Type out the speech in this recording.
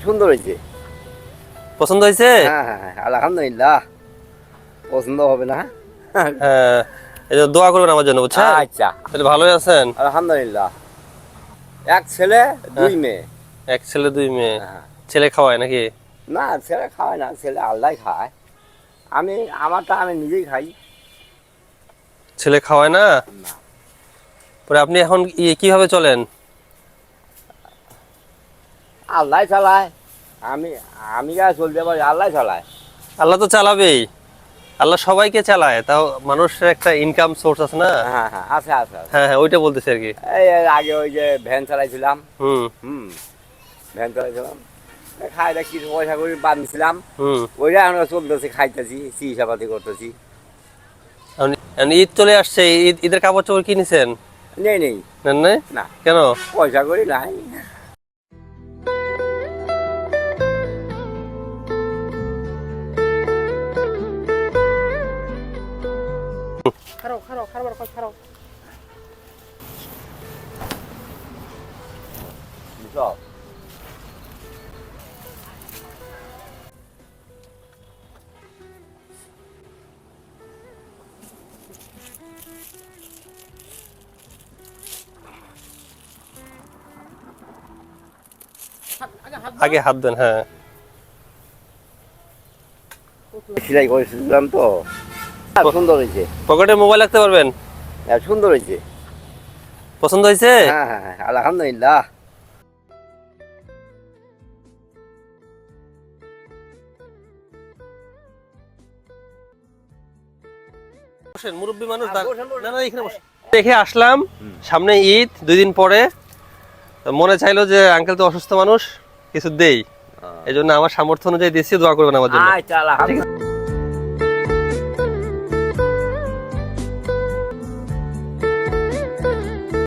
সুন্দর হয়েছে। পছন্দ হয়েছে? হ্যাঁ হ্যাঁ হ্যাঁ, আলহামদুলিল্লাহ। পছন্দ হবে না? হ্যাঁ, এই যে দোয়া করবেন আমার জন্য, বুঝছেন? আচ্ছা, তাহলে ভালোই আছেন? আলহামদুলিল্লাহ। এক ছেলে দুই মেয়ে। এক ছেলে দুই মেয়ে। হ্যাঁ। ছেলে খাওয়ায় নাকি? না, ছেলে খাওয়ায় না, ছেলে আল্লাহ খায়। আমারটা আমি নিজেই খাই। ছেলে খাওয়ায় না? না, পরে আপনি এখন কিভাবে চলেন? আল্লাহ চালায়। আমি আমি যা চলতে পারি, আল্লাহ চালায়। আল্লাহ তো চালাবেই, আল্লাহ সবাইকে চালায়, তাও মানুষের একটা ইনকাম সোর্স আছে না? হ্যাঁ হ্যাঁ, আছে আছে আছে। হ্যাঁ হ্যাঁ, ওইটা বলতেছি আর কি। এই এর আগে ওই যে ভ্যান চালাইছিলাম। হুম ভ্যান চালাইছিলাম, খাইটা কিছু পয়সা করে বাঁধছিলাম। হুম। ওইটা আমরা চলতেছি, খাইতেছি, চিকিৎসাপাতি করতেছি। এখন ঈদ চলে আসছে, ঈদের কাপড় চোপড় কিনেছেন? নেই নেই। নেন নাই? না, কেন? পয়সা করি নাই। খারাপ খারাপ খারাপ খারাপ। বুঝছো? আগে হাত দেন। হ্যাঁ, সেলাই করেছিলাম তো। সুন্দর হয়েছে। পকেটে মোবাইল রাখতে পারবেন? সুন্দর হয়েছে। পছন্দ হয়েছে? হ্যাঁ হ্যাঁ হ্যাঁ, আলহামদুলিল্লাহ। বসেন, মুরব্বী মানুষ। বসেন, বসেন। না না, এখানে বসেন। দেখে আসলাম, সামনে ঈদ, 2 দিন পরে। তো মনে চাইলো যে আঙ্কেল তো অসুস্থ মানুষ, কিছু দেই, এই জন্য আমার সামর্থ্য অনুযায়ী দিয়েছি। দোয়া করবেন আমার জন্য। আচ্ছা, আলহামদুলিল্লাহ।